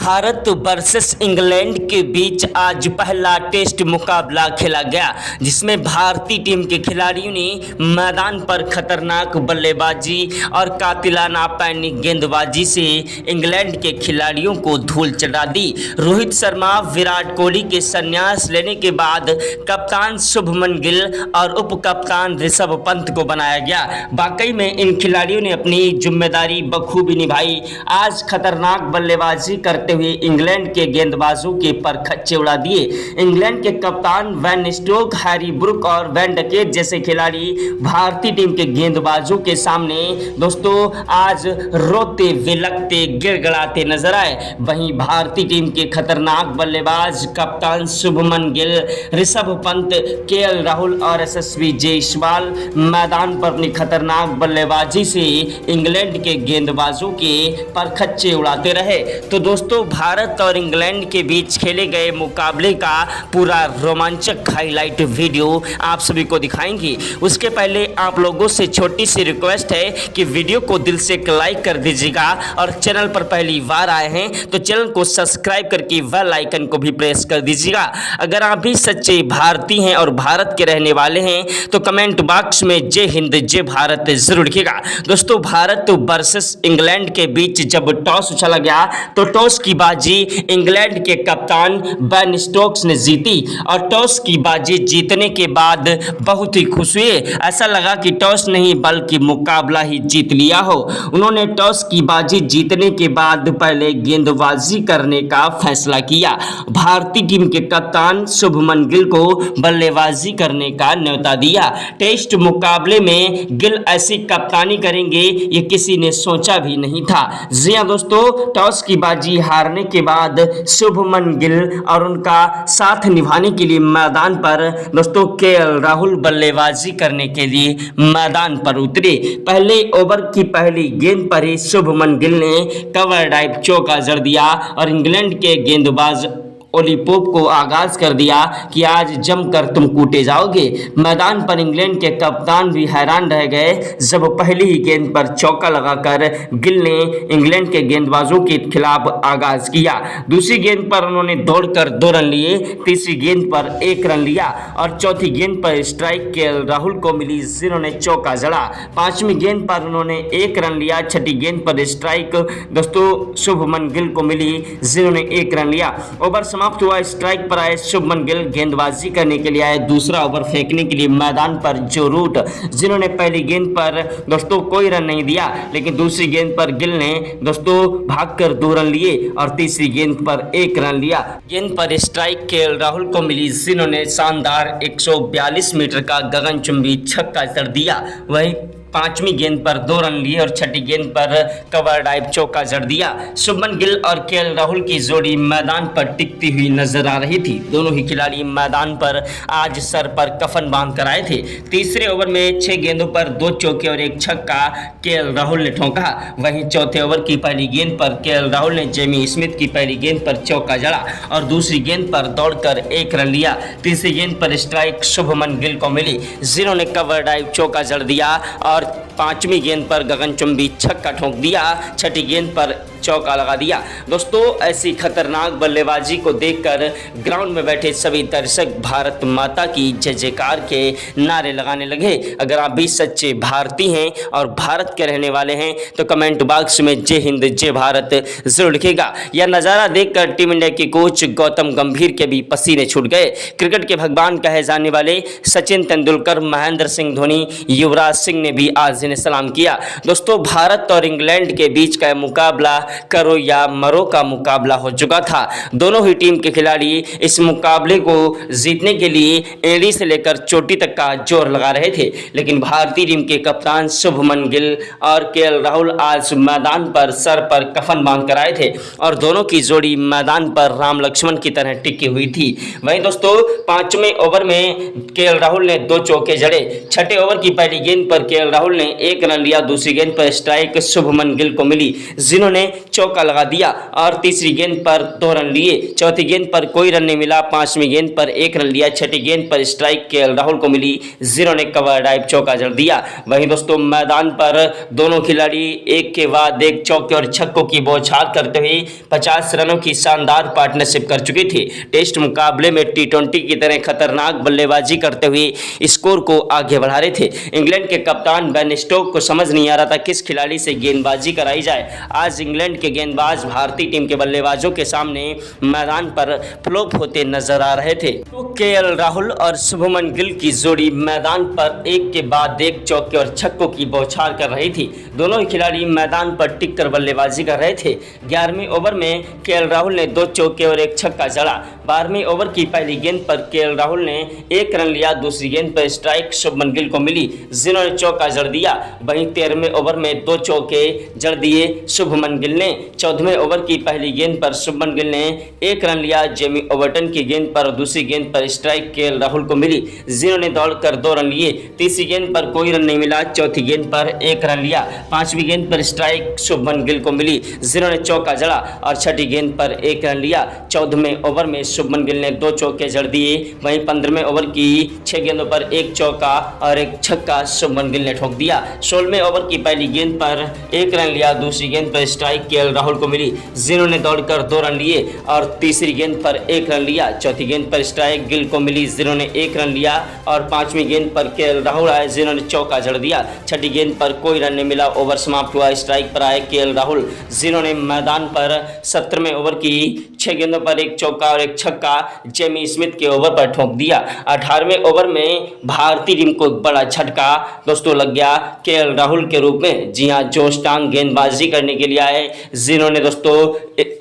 Bharat versus England के बीच आज पहला टेस्ट मुकाबला खेला गया, जिसमें भारतीय टीम के खिलाड़ियों ने मैदान पर खतरनाक बल्लेबाजी और कातिलाना पैनी गेंदबाजी से इंग्लैंड के खिलाड़ियों को धूल चटा दी। रोहित शर्मा, विराट कोहली के संन्यास लेने के बाद कप्तान शुभमन गिल और उप कप्तान ऋषभ पंत को बनाया गया। वाकई में इन खिलाड़ियों ने अपनी जिम्मेदारी बखूबी निभाई। आज खतरनाक बल्लेबाजी करते हुए इंग्लैंड के गेंदबाजों के पर खच्चे उड़ा दिए। इंग्लैंड के कप्तान वैन स्टोक, हैरी ब्रुक और वैन डकेट जैसे खिलाड़ी भारतीय टीम के गेंदबाजों के सामने दोस्तों आज रोते विलकते गिड़गिड़ाते नजर आए। वहीं भारतीय टीम के खतरनाक बल्लेबाज कप्तान शुभमन गिल, ऋषभ पंत, केएल राहुल और यशस्वी जायसवाल मैदान पर अपनी खतरनाक बल्लेबाजी से इंग्लैंड के गेंदबाजों के परखच्चे उड़ाते रहे। तो दोस्तों, भारत और इंग्लैंड के बीच खेले गए मुकाबले का पूरा रोमांचक हाईलाइट वीडियो आप सभी को दिखाएंगे। उसके पहले आप लोगों से छोटी सी रिक्वेस्ट है कि वीडियो को दिल से एक लाइक कर दीजिएगा और चैनल पर पहली बार आए हैं तो चैनल को सब्सक्राइब करके बेल आइकन को भी प्रेस कर दीजिएगा। अगर आप भी सच्चे भारतीय हैं और भारत के रहने वाले हैं तो कमेंट बॉक्स में जय हिंद जय भारत जरूर लिखिएगा। दोस्तों, भारत वर्सेस इंग्लैंड के बीच जब टॉस उछला गया तो टॉस की बाजी इंग्लैंड के कप्तान बेन स्टोक्स ने जीती और टॉस की बाजी जीतने के बाद बहुत ही खुश हुए। ऐसा लगा कि टॉस नहीं बल्कि मुकाबला ही जीत लिया हो। उन्होंने टॉस की बाजी जीतने के बाद पहले गेंदबाजी करने का फैसला किया। भारतीय टीम के कप्तान शुभमन गिल को बल्लेबाजी करने का न्योता दिया। टेस्ट मुकाबले में गिल ऐसी कप्तानी करेंगे ये किसी ने सोचा भी नहीं था। जी हां दोस्तों, टॉस की बाजी हारने के बाद शुभमन गिल और उनका साथ निभाने के लिए मैदान पर दोस्तों केएल राहुल बल्लेबाजी करने के लिए मैदान पर उतरे। पहले ओवर की पहली गेंद पर ही शुभमन गिल ने कवर ड्राइव चौका जड़ दिया और इंग्लैंड के गेंदबाज ओली पोप को आगाज कर दिया कि आज जमकर तुम कूटे जाओगे। मैदान पर इंग्लैंड के कप्तान भी हैरान रह गए जब पहली ही गेंद पर चौका लगाकर गिल ने इंग्लैंड के गेंदबाजों के खिलाफ आगाज किया। दूसरी गेंद पर उन्होंने दौड़कर 2 रन लिए, तीसरी गेंद पर 1 रन लिया और चौथी गेंद पर स्ट्राइक केएल राहुल को मिली जिन्होंने चौका जड़ा। 5वीं गेंद पर उन्होंने 1 रन लिया। छठी गेंद पर स्ट्राइक दोस्तों शुभमन गिल को मिली जिन्होंने 1 रन लिया। ओवर समाप्त हुआ। स्ट्राइक पर आए शुभमन गिल गेंदबाजी करने के लिए आए। दूसरा ओवर फेंकने के लिए मैदान पर जो रूट, जिन्होंने पहली गेंद पर दोस्तों कोई रन नहीं दिया, लेकिन दूसरी गेंद पर गिल ने दोस्तों भागकर 2 रन लिए और तीसरी गेंद पर 1 रन लिया। गेंद पर स्ट्राइक केएल राहुल को मिली जिन्होंने शानदार 142 मीटर का गगनचुंबी छक्का जड़ दिया। वहीं 5वीं गेंद पर 2 रन लिए और छठी गेंद पर कवर ड्राइव चौका जड़ दिया। शुभमन गिल और केएल राहुल की जोड़ी मैदान पर टिकती हुई नजर आ रही थी। दोनों ही खिलाड़ी मैदान पर आज सर पर कफन बांध कर आए थे। तीसरे ओवर में 6 गेंदों पर 2 चौके और 1 छक्का केएल राहुल ने ठोका। वहीं चौथे ओवर की पहली गेंद पर केएल राहुल ने जेमी स्मिथ की पहली गेंद पर चौका जड़ा और दूसरी गेंद पर दौड़कर 1 रन लिया। तीसरी गेंद पर स्ट्राइक शुभमन गिल को मिली जिन्होंने कवर ड्राइव चौका जड़ दिया और 5वीं गेंद पर गगनचुंबी छक्का ठोक दिया। छठी गेंद पर चौका लगा दिया। दोस्तों, ऐसी खतरनाक बल्लेबाजी को देखकर ग्राउंड में बैठे सभी दर्शक भारत माता की जय जयकार के नारे लगाने लगे। अगर आप भी सच्चे भारतीय हैं और भारत के रहने वाले हैं तो कमेंट बॉक्स में जय हिंद जय भारत जरूर लिखिएगा। यह नज़ारा देखकर टीम इंडिया के कोच गौतम गंभीर के भी पसीने छूट गए। क्रिकेट के भगवान कहे जाने वाले सचिन तेंदुलकर, महेंद्र सिंह धोनी, युवराज सिंह ने भी आज इन्हें सलाम किया। दोस्तों, भारत और इंग्लैंड के बीच का मुकाबला करो या मरो का मुकाबला हो चुका था। दोनों ही टीम के खिलाड़ी इस मुकाबले को जीतने के लिए एड़ी से लेकर चोटी तक का जोर लगा रहे थे, लेकिन भारतीय टीम के कप्तान शुभमन गिल और केएल राहुल आज मैदान पर सर पर कफन बांध कर आए थे और दोनों की जोड़ी मैदान पर राम लक्ष्मण की तरह टिकी हुई थी। वहीं दोस्तों, 5वें ओवर में केएल राहुल ने 2 चौके जड़े। छठे ओवर की पहली गेंद पर केएल राहुल ने एक रन लिया। दूसरी गेंद पर स्ट्राइक शुभमन गिल को मिली, जिन्होंने चौका लगा दिया और तीसरी गेंद पर 2 रन लिए। चौथी गेंद पर कोई रन नहीं मिला। पांचवी गेंद पर 1 रन लिया। छठी गेंद पर स्ट्राइक केएल राहुल को मिली, जिन्होंने कवर ड्राइव चौका जड़ दिया। वहीं दोस्तों मैदान पर दोनों खिलाड़ी एक के बाद एक चौके और छक्कों की बौछार करते हुए 50 रनों की शानदार पार्टनरशिप कर चुके थे। टेस्ट मुकाबले में टी20 की तरह खतरनाक बल्लेबाजी करते हुए स्कोर को आगे बढ़ा रहे थे। इंग्लैंड के कप्तान बेन स्टोक्स को समझ नहीं आ रहा था किस खिलाड़ी से गेंदबाजी कराई जाए। आज इंग्लैंड के गेंदबाज भारतीय टीम के बल्लेबाजों के सामने मैदान पर फ्लॉप होते नजर आ रहे थे। तो केएल राहुल और शुभमन गिल की जोड़ी मैदान पर एक के बाद एक चौके और छक्कों की बौछार कर रही थी। दोनों ही खिलाड़ी मैदान पर टिककर बल्लेबाजी कर रहे थे। 11वें ओवर में केएल राहुल ने 2 चौके और 1 छक्का जड़ा। 12वें ओवर की पहली गेंद पर केएल राहुल ने 1 रन लिया। दूसरी गेंद पर स्ट्राइक शुभमन गिल को मिली, जिन्होंने चौका जड़ दिया। वहीं 13वें ओवर में 2 चौके जड़ दिए शुभमन गिल ने। 14वें ओवर की पहली गेंद पर शुभमन गिल ने 1 रन लिया। जेमी ओवर्टन की गेंद पर दूसरी गेंद पर स्ट्राइक केएल राहुल को मिली, जिन्होंने दौड़कर 2 रन लिए। तीसरी गेंद पर कोई रन नहीं मिला। चौथी गेंद पर 1 रन लिया। पांचवी गेंद पर स्ट्राइक शुभमन गिल को मिली, जिन्होंने चौका जड़ा और छठी गेंद पर 1 रन लिया। 14वें ओवर में शुभमन गिल ने 2 चौके जड़ दिए। वहीं 15वें ओवर की 6 गेंदों पर 1 चौका और 1 छक्का शुभमन गिल ने ठोक दिया। 16वें ओवर की पहली गेंद पर 1 रन लिया। दूसरी गेंद पर स्ट्राइक केएल राहुल को मिली, जिन्होंने दौड़कर 2 रन लिए और तीसरी गेंद पर 1 रन लिया। चौथी गेंद पर स्ट्राइक गिल को मिली, जिन्होंने 1 रन लिया और पांचवी गेंद पर केएल राहुल आए, जिन्होंने चौका जड़ दिया। छठी गेंद पर कोई रन नहीं मिला। ओवर समाप्त हुआ। स्ट्राइक पर आए केएल राहुल, जिन्होंने मैदान पर 17वें ओवर की 6 गेंदों पर 1 चौका और 1 छक्का जेमी स्मिथ के ओवर पर ठोक दिया। 18वें ओवर में भारतीय टीम को बड़ा झटका दोस्तों लग गया केएल राहुल के रूप में। जी हां, जोश टांग गेंदबाजी करने के लिए आए, जिन्होंने दोस्तों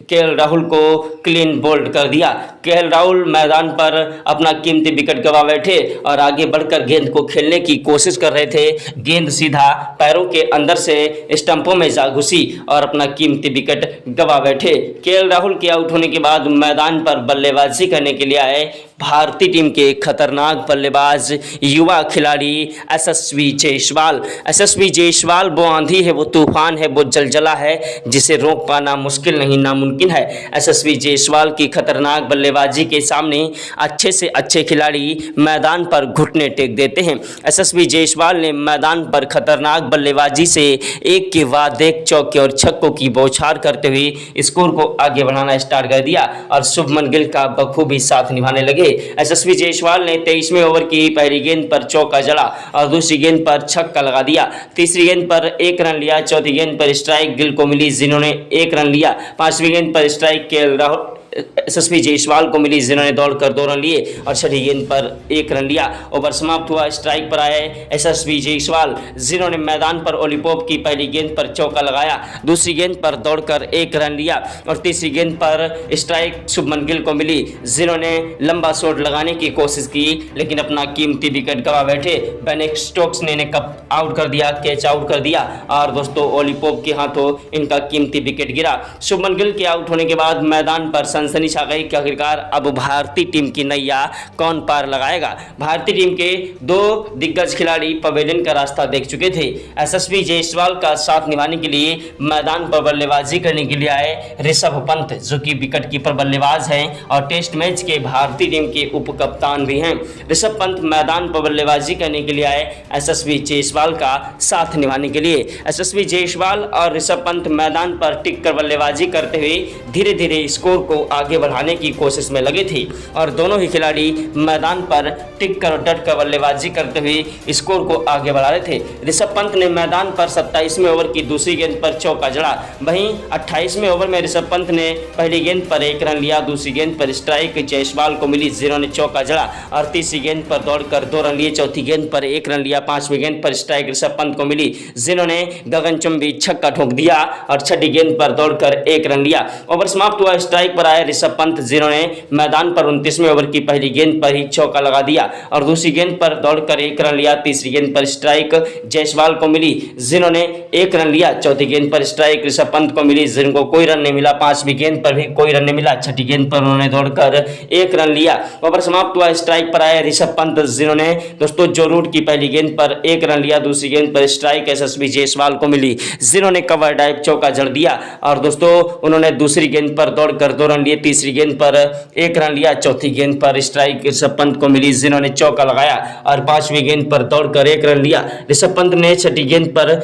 केएल राहुल को क्लीन बोल्ड कर दिया। केएल राहुल मैदान पर अपना कीमती विकेट गंवा बैठे और आगे बढ़कर गेंद को खेलने की कोशिश कर रहे थे। गेंद सीधा पैरों के अंदर से स्टंपों में जा घुसी और अपना कीमती विकेट गंवा बैठे। केएल राहुल के आउट होने के बाद मैदान पर बल्लेबाजी करने के लिए आए भारतीय टीम के खतरनाक बल्लेबाज युवा खिलाड़ी यशस्वी जायसवाल। यशस्वी जायसवाल वो आंधी है, वो तूफान है, वो जलजला है जिसे रोक पाना मुश्किल नहीं नामुमकिन है। यशस्वी जायसवाल की खतरनाक बल्लेबाजी के सामने अच्छे से अच्छे खिलाड़ी मैदान पर घुटने टेक देते हैं। यशस्वी जायसवाल ने मैदान पर खतरनाक बल्लेबाजी से एक के बाद एक चौके और छक्कों की बौछार करते हुए स्कोर को आगे बढ़ाना स्टार्ट कर दिया और शुभमन गिल का बखूबी साथ निभाने लगे। यशस्वी जायसवाल ने 23वें ओवर की पहली गेंद पर चौका जड़ा और दूसरी गेंद पर छक्का लगा दिया। तीसरी गेंद पर 1 रन लिया। चौथी गेंद पर स्ट्राइक गिल को मिली, जिन्होंने 1 रन लिया। पांचवी गेंद पर स्ट्राइक केएल राहुल यशस्वी जायसवाल को मिली, जिन्होंने दौड़कर 2 रन लिए और छठी गेंद पर 1 रन लिया। ओवर समाप्त हुआ। स्ट्राइक पर आए यशस्वी जायसवाल, जिन्होंने मैदान पर ओलिपोव की पहली गेंद पर चौका लगाया। दूसरी गेंद पर दौड़कर 1 रन लिया और तीसरी गेंद पर स्ट्राइक शुभमन गिल को मिली, जिन्होंने लंबा शॉट लगाने की कोशिश की लेकिन अपना कीमती विकेट गंवा बैठे। बेन स्टोक्स ने कप आउट कर दिया, कैच आउट कर दिया और दोस्तों ओलिपोव के हाथों इनका कीमती विकेट गिरा। शुभमन गिल के आउट होने के बाद मैदान पर सनसनी छा गई कि आखिरकार अब भारतीय टीम की नैया कौन पार लगाएगा। भारतीय टीम के 2 दिग्गज खिलाड़ी पवेलियन का रास्ता देख चुके थे। यशस्वी जायसवाल का साथ निभाने के लिए मैदान पर बल्लेबाजी करने के लिए आए ऋषभ पंत, जो कि विकेट कीपर बल्लेबाज हैं और टेस्ट मैच के भारतीय टीम के उप कप्तान भी हैं। ऋषभ पंत मैदान पर बल्लेबाजी करने के लिए आए यशस्वी जायसवाल का साथ निभाने के लिए। यशस्वी जायसवाल और ऋषभ पंत मैदान पर टिककर बल्लेबाजी करते हुए धीरे धीरे स्कोर को आगे बढ़ाने की कोशिश में लगे थे और दोनों ही खिलाड़ी मैदान पर टिककर और डटकर बल्लेबाजी करते हुए स्कोर को आगे बढ़ा रहे थे। ऋषभ पंत ने मैदान पर 27वें ओवर की दूसरी गेंद पर चौका जड़ा। वहीं 28वें ओवर में ऋषभ पंत ने पहली गेंद पर 1 रन लिया। दूसरी गेंद पर स्ट्राइक जायसवाल को मिली, जिन्होंने चौका जड़ा और तीसरी गेंद पर दौड़कर 2 रन लिए। चौथी गेंद पर 1 रन लिया। पांचवी गेंद पर स्ट्राइक ऋषभ पंत को मिली, जिन्होंने गगनचुंबी छक्का ठोक दिया और छठी गेंद पर दौड़कर 1 रन लिया। ओवर समाप्त हुआ। स्ट्राइक पर आए आए ऋषभ पंत, जिन्होंने मैदान पर 29वें ओवर की पहली गेंद पर ही चौका लगा दिया और दूसरी गेंद पर दौड़कर 1 रन लिया। तीसरी गेंद पर स्ट्राइक जायसवाल को मिली, जिन्होंने 1 रन लिया। चौथी गेंद पर स्ट्राइक ऋषभ पंत को मिली, जिनको कोई रन नहीं मिला। पांचवी गेंद पर भी कोई रन नहीं मिला। छठी गेंद पर उन्होंने दौड़कर 1 रन लिया। ओवर समाप्त हुआ। स्ट्राइक पर आए ऋषभ पंत, जिन्होंने दोस्तों जो रूट की पहली गेंद पर 1 रन लिया। दूसरी गेंद पर स्ट्राइक यशस्वी जायसवाल को मिली, जिन्होंने कवर ड्राइव चौका जड़ दिया और दोस्तों उन्होंने दूसरी गेंद पर दौड़कर 2 रन लिए। तीसरी गेंद पर 1 रन लिया। चौथी गेंद पर स्ट्राइक ऋषभ पंत को मिली, जिन्होंने चौका लगाया और पांचवी गेंद पर दौड़कर 1 रन लिया। ऋषभ पंत ने छठी गेंद पर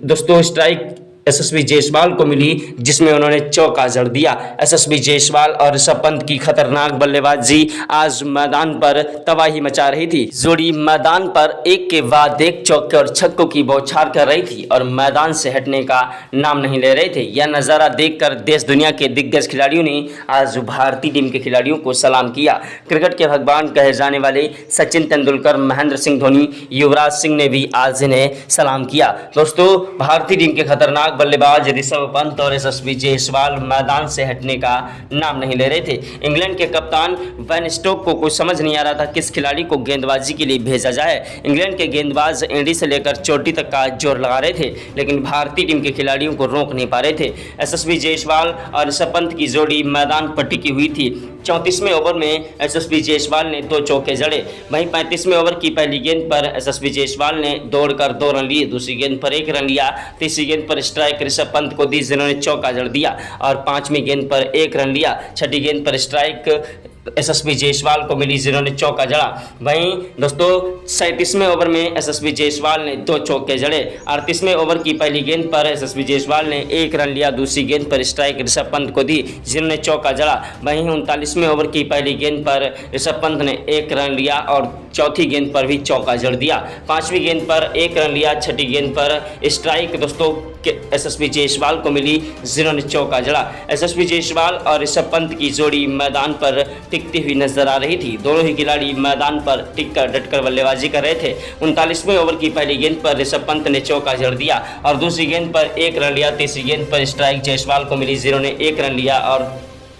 दोस्तों स्ट्राइक यशस्वी जायसवाल को मिली, जिसमें उन्होंने चौका जड़ दिया। यशस्वी जायसवाल और ऋषभ पंत की खतरनाक बल्लेबाजी आज मैदान पर तबाही मचा रही थी। जोड़ी मैदान पर एक के बाद एक चौके और छक्कों की बौछार कर रही थी और मैदान से हटने का नाम नहीं ले रहे थे। यह नज़ारा देखकर देश दुनिया के दिग्गज खिलाड़ियों ने आज भारतीय टीम के खिलाड़ियों को सलाम किया। क्रिकेट के भगवान कहे जाने वाले सचिन तेंदुलकर, महेंद्र सिंह धोनी, युवराज सिंह ने भी आज इन्हें सलाम किया। दोस्तों भारतीय टीम के खतरनाक बल्लेबाज ऋषभ पंत और यशस्वी जायसवाल मैदान से हटने का नाम नहीं ले रहे थे। इंग्लैंड के कप्तान वेन स्टोक को कुछ समझ नहीं आ रहा था किस खिलाड़ी को गेंदबाजी के लिए भेजा जाए। इंग्लैंड के गेंदबाज एंडी से लेकर चोटी तक का जोर लगा रहे थे, लेकिन भारतीय टीम के खिलाड़ियों को रोक नहीं पा रहे थे। यशस्वी जायसवाल और ऋषभ पंत की जोड़ी मैदान पर टिकी हुई थी। 34वें ओवर में यशस्वी जायसवाल ने 2 चौके जड़े। वहीं 35वें ओवर की पहली गेंद पर यशस्वी जायसवाल ने दौड़कर 2 रन लिए। दूसरी गेंद पर 1 रन लिया। तीसरी गेंद पर स्ट्राइक ऋषभ पंत को दी, जिन्होंने चौका जड़ दिया और पांचवी गेंद पर 1 रन लिया। छठी गेंद पर स्ट्राइक यशस्वी जायसवाल को मिली, जिन्होंने चौका जड़ा। वहीं दोस्तों 37वें ओवर में यशस्वी जायसवाल ने 2 चौके जड़े। 38वें ओवर की पहली गेंद पर यशस्वी जायसवाल ने 1 रन लिया। दूसरी गेंद पर स्ट्राइक ऋषभ पंत को दी, जिन्होंने चौका जड़ा। वहीं 39वें ओवर की पहली गेंद पर ऋषभ पंत ने 1 रन लिया और चौथी गेंद पर भी चौका जड़ दिया। पांचवी गेंद पर 1 रन लिया। छठी गेंद पर स्ट्राइक दोस्तों यशस्वी जायसवाल को मिली, जिन्होंने चौका जड़ा। यशस्वी जायसवाल और ऋषभ पंत की जोड़ी मैदान पर टिकती हुई नजर आ रही थी। दोनों ही खिलाड़ी मैदान पर टिककर डटकर बल्लेबाजी कर रहे थे। 39वें ओवर की पहली गेंद पर ऋषभ पंत ने चौका जड़ दिया और दूसरी गेंद पर 1 रन लिया। तीसरी गेंद पर स्ट्राइक जायसवाल को मिली, जिन्होंने 1 रन लिया और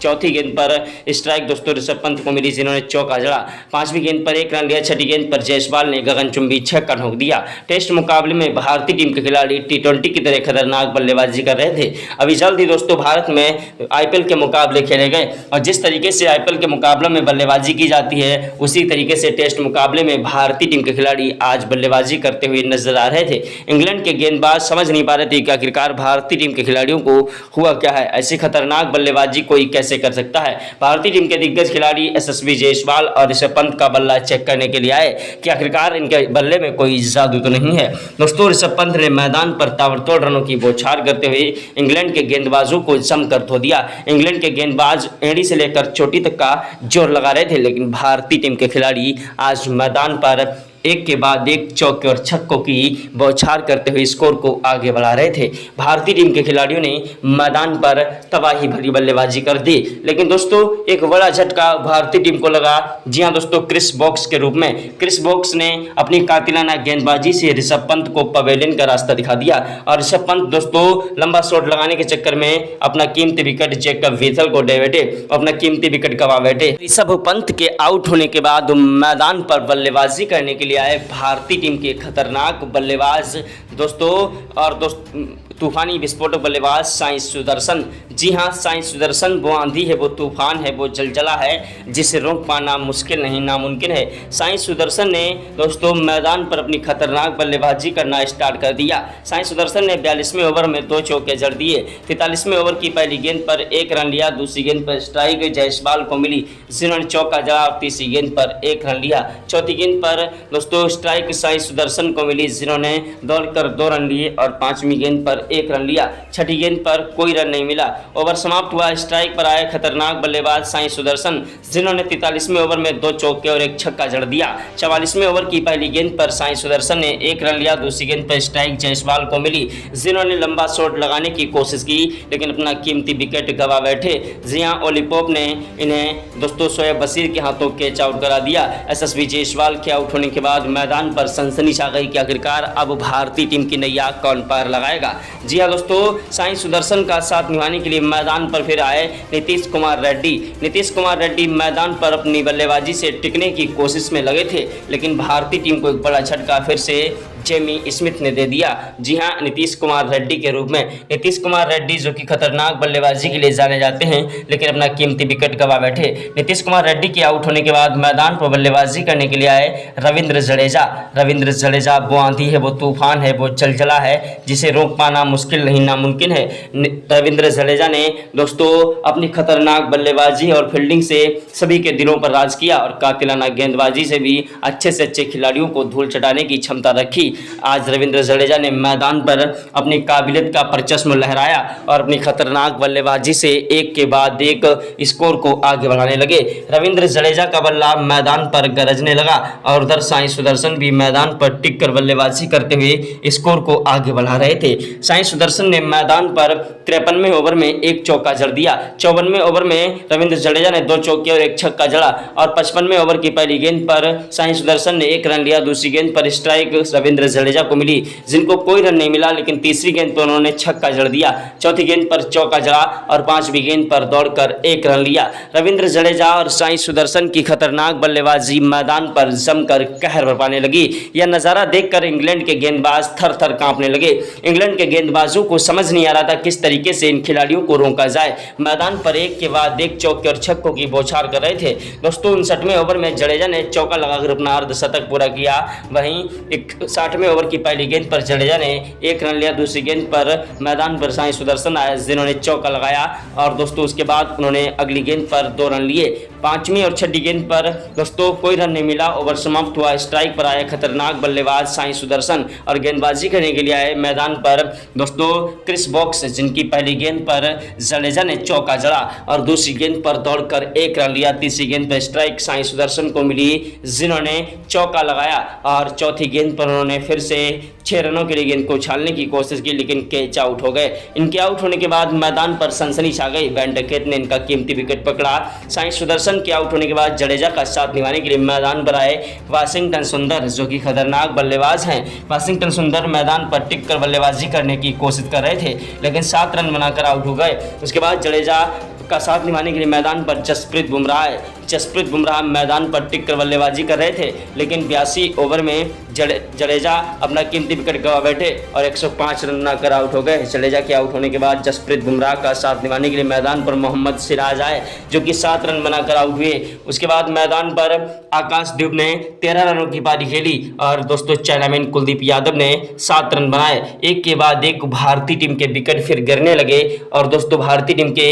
चौथी गेंद पर स्ट्राइक दोस्तों ऋषभ पंत को मिली, जिन्होंने चौका जड़ा। पांचवी गेंद पर 1 रन लिया। छठी गेंद पर जायसवाल ने गगनचुंबी छक्का ठोक दिया। टेस्ट मुकाबले में भारतीय टीम के खिलाड़ी T20 की तरह खतरनाक बल्लेबाजी कर रहे थे। अभी जल्द ही दोस्तों भारत में IPL के मुकाबले खेले गए और जिस तरीके से IPL के मुकाबलों में बल्लेबाजी की जाती है, उसी तरीके से टेस्ट मुकाबले में भारतीय टीम के खिलाड़ी आज बल्लेबाजी करते हुए नजर आ रहे थे। इंग्लैंड के गेंदबाज समझ नहीं पा रहे थे कि आखिरकार भारतीय टीम के खिलाड़ियों को हुआ क्या है। ऐसी खतरनाक बल्लेबाजी कोई कैसे कर सकता है। भारतीय टीम के दिग्गज खिलाड़ी यशस्वी जायसवाल और ऋषभ पंत का बल्ला चेक करने के लिए आए कि आखिरकार इनके बल्ले में कोई जादू तो नहीं है। दोस्तों ऋषभ पंत ने मैदान पर ताबड़तोड़ रनों की बौछार करते हुए इंग्लैंड के गेंदबाजों को जमकर धो दिया। इंग्लैंड के गेंदबाज एड़ी से लेकर चोटी तक का जोर लगा रहे थे, लेकिन भारतीय टीम के खिलाड़ी आज मैदान पर एक के बाद एक चौके और छक्कों की बौछार करते हुए स्कोर को आगे बढ़ा रहे थे। भारतीय टीम के खिलाड़ियों ने मैदान पर तबाही भरी बल्लेबाजी कर दी, लेकिन दोस्तों एक बड़ा झटका भारतीय टीम को लगा। जी हां दोस्तों, क्रिस वोक्स के रूप में क्रिस वोक्स ने अपनी कातिलाना गेंदबाजी से ऋषभ पंत को पवेलियन का रास्ता दिखा दिया और ऋषभ पंत दोस्तों लंबा शॉट लगाने के चक्कर में अपना कीमती विकेट जैकब वेथल को दे बैठे, अपना कीमती विकेट गंवा बैठे। ऋषभ पंत के आउट होने के बाद मैदान पर बल्लेबाजी करने के आए भारतीय टीम के खतरनाक बल्लेबाज दोस्तों और तूफानी विस्फोटक बल्लेबाज साई सुदर्शन। जी हां, साई सुदर्शन वो आंधी है, वो तूफान है, वो जलजला है जिसे रोक पाना मुश्किल नहीं नामुमकिन है। साई सुदर्शन ने दोस्तों मैदान पर अपनी खतरनाक बल्लेबाजी करना स्टार्ट कर दिया। साई सुदर्शन ने 42वें ओवर में 2 चौके जड़ दिए। 43वें ओवर की पहली गेंद पर 1 रन लिया। दूसरी गेंद पर स्ट्राइक जायसवाल को मिली, जिन्होंने चौका जड़ा। तीसरी गेंद पर 1 रन लिया। चौथी गेंद पर दोस्तों स्ट्राइक साई सुदर्शन को मिली, जिन्होंने दौड़कर 2 रन लिए और पांचवी गेंद पर 1 रन लिया। छठी गेंद पर कोई रन नहीं मिला। ओवर समाप्त हुआ। स्ट्राइक पर आए खतरनाक बल्लेबाज साई सुदर्शन, जिन्होंने 43वें ओवर में 2 चौके और 1 छक्का जड़ दिया। 44वें ओवर की पहली गेंद पर साई सुदर्शन ने 1 रन लिया। दूसरी गेंद पर स्ट्राइक जायसवाल को मिली, जिन्होंने लंबा शॉट लगाने की कोशिश की, लेकिन अपना कीमती विकेट गंवा बैठे। जिया ओलिपोप ने इन्हें दोस्तों शोएब बशीर के हाथों कैच आउट करा दिया। यशस्वी जायसवाल के आउट होने के बाद मैदान पर सनसनी छा गई कि आखिरकार अब भारतीय टीम की नैया कौन पार लगाएगा। जी हाँ दोस्तों, साई सुदर्शन का साथ निभाने के लिए मैदान पर फिर आए नीतीश कुमार रेड्डी। नीतीश कुमार रेड्डी मैदान पर अपनी बल्लेबाजी से टिकने की कोशिश में लगे थे, लेकिन भारतीय टीम को एक बड़ा झटका फिर से जेमी स्मिथ ने दे दिया। जी हां, नीतीश कुमार रेड्डी के रूप में। नीतीश कुमार रेड्डी जो कि खतरनाक बल्लेबाजी के लिए जाने जाते हैं, लेकिन अपना कीमती विकेट गंवा बैठे। नीतीश कुमार रेड्डी के आउट होने के बाद मैदान पर बल्लेबाजी करने के लिए आए रविंद्र जडेजा। रविंद्र जडेजा वो आंधी है, वो तूफान है, वो जलजला है जिसे रोक पाना मुश्किल नहीं नामुमकिन है। रविंद्र जडेजा ने दोस्तों अपनी खतरनाक बल्लेबाजी और फील्डिंग से सभी के दिलों पर राज किया और कातिलाना गेंदबाजी से भी अच्छे से अच्छे खिलाड़ियों को धूल चटाने की क्षमता रखी। आज रविंद्र जडेजा ने मैदान पर अपनी काबिलियत का परचस्म लहराया और अपनी खतरनाक बल्लेबाजी से एक के बाद एक स्कोर को आगे बढ़ाने लगे। रविंद्र जडेजा का बल्ला मैदान पर गरजने लगा और उधर साई सुदर्शन भी मैदान पर टिककर बल्लेबाजी करते हुए स्कोर को आगे बढ़ा रहे थे। साई सुदर्शन ने मैदान पर 53वें ओवर में एक चौका जड़ दिया। 54वें ओवर में रविंद्र जडेजा ने 2 चौके और एक छक्का जड़ा और 55वें ओवर की पहली गेंद पर साई सुदर्शन ने 1 रन लिया। दूसरी गेंद पर स्ट्राइक रविंद्र जडेजा को मिली, जिनको कोई रन नहीं मिला, लेकिन तीसरी गेंद पर उन्होंने छक्का जड़ दिया। चौथी गेंद पर चौका जड़ा और 5वीं गेंद पर दौड़कर 1 रन लिया। रविंद्र जडेजा और साई सुदर्शन की खतरनाक बल्लेबाजी मैदान पर जमकर कहर बरपाने लगी। यह नजारा देखकर इंग्लैंड के गेंदबाज थर थर कांपने लगे। इंग्लैंड के गेंदबाजों को समझ नहीं आ रहा था किस तरीके से इन खिलाड़ियों को रोका जाए। मैदान पर एक के बाद एक चौके और छक्कों की बौछार कर रहे थे। दोस्तों 59वें ओवर में जडेजा ने चौका लगाकर अपना अर्धशतक पूरा किया। वहीं 60वें ओवर की पहली गेंद पर जडेजा ने 1 रन लिया। दूसरी गेंद पर मैदान पर साई सुदर्शन आए, जिन्होंने चौका लगाया और दोस्तों उसके बाद उन्होंने अगली गेंद पर 2 रन लिए। 5वीं और 6ठी गेंद पर दोस्तों कोई रन नहीं मिला। ओवर समाप्त हुआ। स्ट्राइक पर आए खतरनाक बल्लेबाज साई सुदर्शन और गेंदबाजी करने के लिए आए मैदान पर दोस्तों क्रिस वोक्स, जिनकी पहली गेंद पर जडेजा ने चौका जड़ा और दूसरी गेंद पर दौड़कर 1 रन लिया। तीसरी गेंद पर स्ट्राइक साई सुदर्शन को मिली, जिन्होंने चौका लगाया और चौथी गेंद पर उन्होंने फिर से 6 रनों के लिए गेंद को उछालने की कोशिश की, लेकिन कैच आउट हो गए। इनके आउट होने के बाद मैदान पर सनसनी छा गई। वेन डकेट ने इनका कीमती विकेट पकड़ा। साई सुदर्शन के आउट होने के बाद जडेजा का साथ निभाने के लिए मैदान पर आए वाशिंगटन सुंदर, जो कि खतरनाक बल्लेबाज हैं। वाशिंगटन सुंदर मैदान पर टिककर बल्लेबाजी करने की कोशिश कर रहे थे, लेकिन 7 रन बनाकर आउट हो गए। उसके बाद जडेजा का साथ निभाने के लिए मैदान पर जसप्रीत बुमराह है। जसप्रीत बुमराह मैदान पर टिककर बल्लेबाजी कर रहे थे, लेकिन 82 ओवर में जडेजा अपना कीमती विकेट गंवा बैठे और 105 रन बनाकर आउट हो गए। जडेजा के आउट होने के बाद जसप्रीत बुमराह का साथ निभाने के लिए मैदान पर मोहम्मद सिराज आए, जो कि 7 रन बनाकर आउट हुए। उसके बाद मैदान पर आकाशदीप ने 13 रनों की पारी खेली और दोस्तों चाइनामैन कुलदीप यादव ने 7 रन बनाए। एक के बाद एक भारतीय टीम के विकेट फिर गिरने लगे और दोस्तों भारतीय टीम के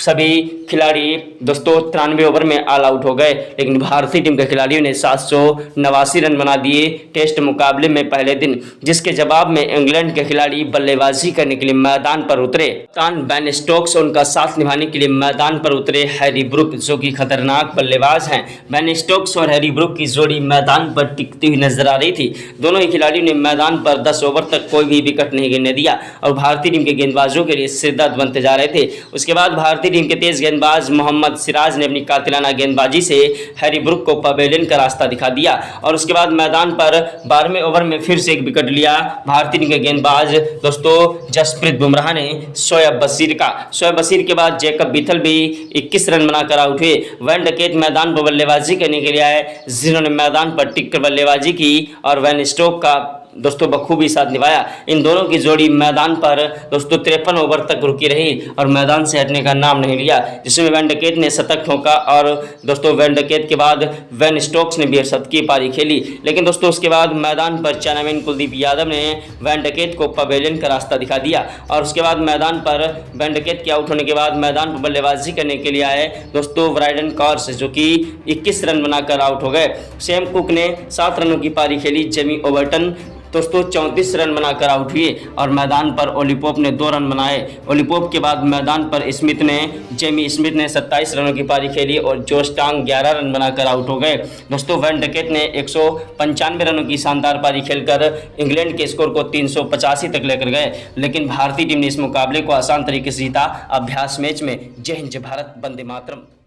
सभी खिलाड़ी दोस्तों 93 ओवर में ऑल आउट हो गए, लेकिन भारतीय टीम के खिलाड़ियों ने 789 रन बना दिए टेस्ट मुकाबले में पहले दिन, जिसके जवाब में इंग्लैंड के खिलाड़ी बल्लेबाजी करने के लिए मैदान पर उतरे। बेन स्टोक्स उनका साथ निभाने के लिए मैदान पर उतरे हैरी ब्रूक, जो कि खतरनाक बल्लेबाज हैं। बेन स्टोक्स और हैरी ब्रूक की जोड़ी मैदान पर टिकती हुई नजर आ रही थी। दोनों ही खिलाड़ियों ने मैदान पर 10 ओवर तक कोई भी विकेट नहीं गिरने दिया और भारतीय टीम के गेंदबाजों के लिए सिरदर्द बनते जा रहे थे। उसके बाद भारतीय टीम के तेज गेंदबाज मोहम्मद सिराज ने अपनी कातिलाना गेंदबाजी से हैरी ब्रूक को पवेलियन का रास्ता दिखा दिया और उसके बाद मैदान पर 12वें ओवर में फिर से एक विकेट लिया भारतीय टीम के गेंदबाज दोस्तों जसप्रीत बुमराह ने शोएब बशीर का। शोएब बशीर के बाद जैकब बीथल भी 21 रन बनाकर आउट हुए। वैन डकेट मैदान पर बल्लेबाजी करने के लिए आए, जिन्होंने मैदान पर टिककर बल्लेबाजी की और वैन स्टोक का दोस्तों बखूबी साथ निभाया। इन दोनों की जोड़ी मैदान पर दोस्तों 53 ओवर तक रुकी रही और मैदान से हटने का नाम नहीं लिया, जिसमें वैन डकेट ने शतक ठोका और दोस्तों वैन डकेट के बाद वैन स्टोक्स ने भी शतकीय पारी खेली। लेकिन दोस्तों उसके बाद मैदान पर चाइनामैन कुलदीप यादव ने वैन डकेट को पवेलियन का रास्ता दिखा दिया और उसके बाद मैदान पर वैन डकेट के आउट होने के बाद मैदान पर बल्लेबाजी करने के लिए आए दोस्तों ब्राइडन कॉर्स, जो कि 21 रन बनाकर आउट हो गए। सैम कुक ने 7 रनों की पारी खेली। जेमी ओवर्टन दोस्तों 34 रन बनाकर आउट हुए और मैदान पर ओलीपोप ने 2 रन बनाए। ओलीपोप के बाद मैदान पर जेमी स्मिथ ने 27 रनों की पारी खेली और जोश टांग 11 रन बनाकर आउट हो गए। दोस्तों वैन डकेट ने 195 रनों की शानदार पारी खेलकर इंग्लैंड के स्कोर को 385 तक लेकर गए, लेकिन भारतीय टीम ने इस मुकाबले को आसान तरीके से जीता। अभ्यास मैच में जय हिंद जय भारत, वंदे मातरम।